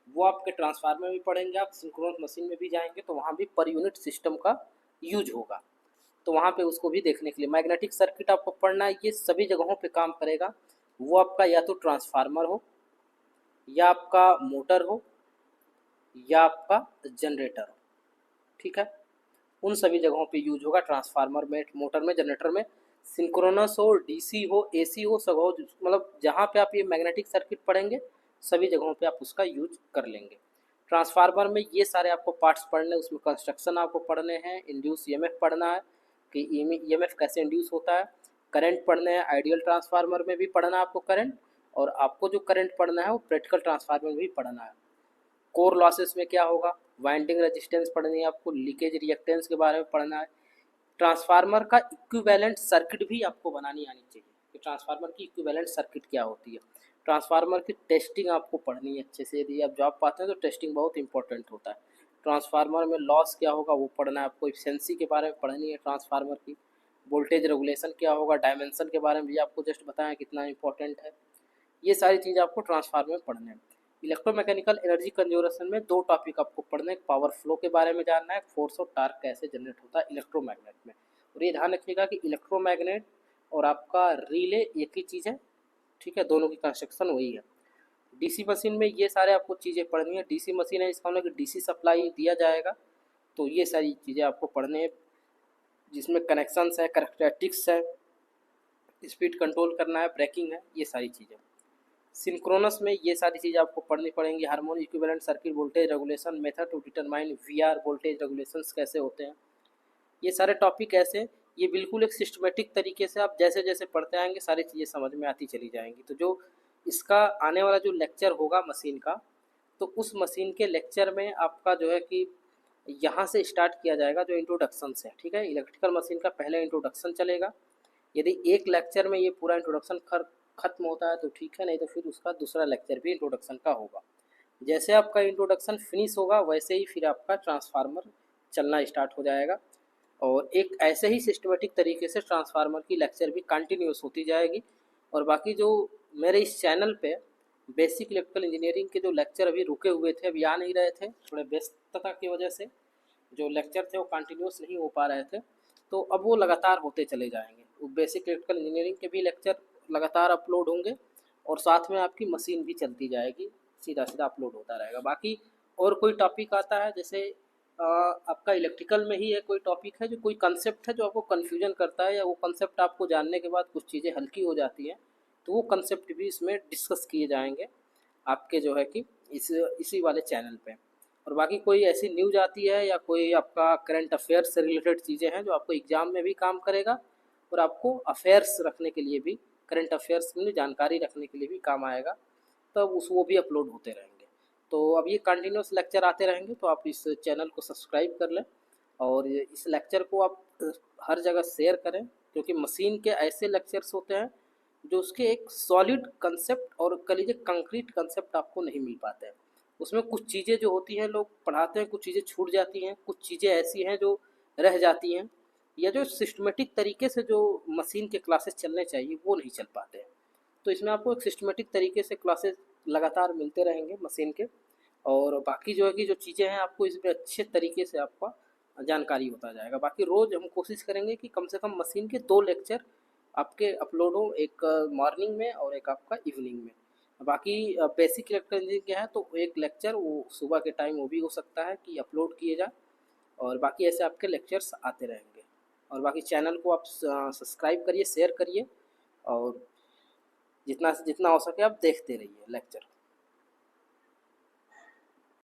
वो आपके ट्रांसफार्मर में भी पढ़ेंगे। आप सिंक्रोनस मशीन में भी जाएंगे तो वहाँ भी पर यूनिट सिस्टम का यूज होगा, तो वहाँ पे उसको भी देखने के लिए मैग्नेटिक सर्किट आपको पढ़ना है। ये सभी जगहों पे काम करेगा, वो आपका या तो ट्रांसफार्मर हो या आपका मोटर हो या आपका जनरेटर हो। ठीक है, उन सभी जगहों पे यूज होगा, ट्रांसफार्मर में, मोटर में, जनरेटर में। सिंक्रोनस हो, डीसी हो, एसी हो, सब हो, मतलब जहाँ पे आप ये मैग्नेटिक सर्किट पढ़ेंगे सभी जगहों पे आप उसका यूज कर लेंगे। ट्रांसफार्मर में ये सारे आपको पार्ट्स पढ़ने, उसमें कंस्ट्रक्शन आपको पढ़ने हैं, इंड्यूस ईएमएफ पढ़ना है कि ईएमएफ कैसे इंड्यूस होता है, करंट पढ़ने हैं, आइडियल ट्रांसफार्मर में भी पढ़ना है आपको करंट, और आपको जो करंट पढ़ना है वो प्रैक्टिकल ट्रांसफार्मर में भी पढ़ना है। कोर लॉसेस में क्या होगा, वाइंडिंग रेजिस्टेंस पढ़नी है आपको, लीकेज रिएक्टेंस के बारे में पढ़ना है। ट्रांसफार्मर का इक्विवेलेंट सर्किट भी आपको बनानी आनी चाहिए कि ट्रांसफार्मर की इक्विवेलेंट सर्किट क्या होती है। ट्रांसफार्मर की टेस्टिंग आपको पढ़नी है अच्छे से, यदि आप जॉब पाते हैं तो टेस्टिंग बहुत इंपॉर्टेंट होता है। ट्रांसफार्मर में लॉस क्या होगा वो पढ़ना है आपको, एफिशिएंसी के बारे में पढ़नी है ट्रांसफार्मर की, वोल्टेज रेगुलेशन क्या होगा, डायमेंशन के बारे में भी आपको जस्ट बताया कितना इंपॉर्टेंट है। ये सारी चीज़ आपको ट्रांसफार्मर में पढ़ना है। इलेक्ट्रोमैकेनिकल एनर्जी कंजर्वेशन में दो टॉपिक आपको पढ़ना है, पावर फ्लो के बारे में जानना है, फोर्स और टार्क कैसे जनरेट होता है इलेक्ट्रोमैग्नेट में। और ये ध्यान रखिएगा कि इलेक्ट्रोमैग्नेट और आपका रिले एक ही चीज़ है। ठीक है, दोनों की कंस्ट्रक्शन वही है। डीसी मशीन में ये सारे आपको चीज़ें पढ़नी है। डीसी मशीन है इसका मतलब कि डीसी सप्लाई दिया जाएगा, तो ये सारी चीज़ें आपको पढ़ने हैं, जिसमें कनेक्शंस है, कैरेक्टरिस्टिक्स है, स्पीड कंट्रोल करना है, ब्रेकिंग है, ये सारी चीज़ें। सिंक्रोनस में ये सारी चीज़ें आपको पढ़नी पड़ेंगी, harmonic equivalent circuit, voltage regulation, method to determine VR voltage regulations कैसे होते हैं। ये सारे टॉपिक ऐसे, ये बिल्कुल एक सिस्टमेटिक तरीके से आप जैसे जैसे पढ़ते आएंगे सारी चीज़ें समझ में आती चली जाएंगी। तो जो इसका आने वाला जो लेक्चर होगा मशीन का, तो उस मशीन के लेक्चर में आपका जो है कि यहाँ से स्टार्ट किया जाएगा जो इंट्रोडक्शन है। ठीक है, इलेक्ट्रिकल मशीन का पहले इंट्रोडक्शन चलेगा। यदि एक लेक्चर में ये पूरा इंट्रोडक्शन खत्म होता है तो ठीक है, नहीं तो फिर उसका दूसरा लेक्चर भी इंट्रोडक्शन का होगा। जैसे आपका इंट्रोडक्शन फिनिश होगा वैसे ही फिर आपका ट्रांसफार्मर चलना स्टार्ट हो जाएगा, और एक ऐसे ही सिस्टमेटिक तरीके से ट्रांसफार्मर की लेक्चर भी कंटिन्यूस होती जाएगी। और बाकी जो मेरे इस चैनल पे बेसिक इलेक्ट्रिकल इंजीनियरिंग के जो लेक्चर अभी रुके हुए थे, अभी आ नहीं रहे थे, थोड़े व्यस्तता की वजह से जो लेक्चर थे वो कंटिन्यूस नहीं हो पा रहे थे, तो अब वो लगातार होते चले जाएंगे। वो बेसिक इलेक्ट्रिकल इंजीनियरिंग के भी लेक्चर लगातार अपलोड होंगे, और साथ में आपकी मशीन भी चलती जाएगी, सीधा सीधा अपलोड होता रहेगा। बाकी और कोई टॉपिक आता है, जैसे आपका इलेक्ट्रिकल में ही है कोई टॉपिक है, जो कोई कंसेप्ट है जो आपको कन्फ्यूजन करता है, या वो कंसेप्ट आपको जानने के बाद कुछ चीज़ें हल्की हो जाती हैं, तो वो कंसेप्ट भी इसमें डिस्कस किए जाएंगे आपके जो है कि इसी वाले चैनल पे। और बाकी कोई ऐसी न्यूज़ आती है या कोई आपका करंट अफेयर्स से रिलेटेड चीज़ें हैं जो आपको एग्ज़ाम में भी काम करेगा, और आपको अफेयर्स रखने के लिए भी, करंट अफेयर्स में जानकारी रखने के लिए भी काम आएगा, तब उस वो भी अपलोड होते रहेंगे। तो अब ये कंटिन्यूस लेक्चर आते रहेंगे, तो आप इस चैनल को सब्सक्राइब कर लें, और इस लेक्चर को आप हर जगह शेयर करें, क्योंकि मशीन के ऐसे लेक्चर्स होते हैं जो उसके एक सॉलिड कंसेप्ट और कह लीजिए कंक्रीट कंसेप्ट आपको नहीं मिल पाते हैं। उसमें कुछ चीज़ें जो होती हैं लोग पढ़ाते हैं, कुछ चीज़ें छूट जाती हैं, कुछ चीज़ें ऐसी हैं जो रह जाती हैं, या जो सिस्टमेटिक तरीके से जो मशीन के क्लासेस चलने चाहिए वो नहीं चल पाते हैं। तो इसमें आपको एक सिस्टमेटिक तरीके से क्लासेस लगातार मिलते रहेंगे मशीन के, और बाकी जो है कि जो चीज़ें हैं आपको इसमें अच्छे तरीके से आपका जानकारी होता जाएगा। बाकी रोज़ हम कोशिश करेंगे कि कम से कम मशीन के 2 लेक्चर आपके अपलोड हो, एक मॉर्निंग में और एक आपका इवनिंग में। बाकी बेसिक इलेक्ट्रिकल इंजीनियरिंग क्या है, तो एक लेक्चर वो सुबह के टाइम वो भी हो सकता है कि अपलोड किए जाए, और बाकी ऐसे आपके लेक्चर्स आते रहेंगे। और बाकी चैनल को आप सब्सक्राइब करिए, शेयर करिए, और जितना से जितना हो सके आप देखते रहिए लेक्चर।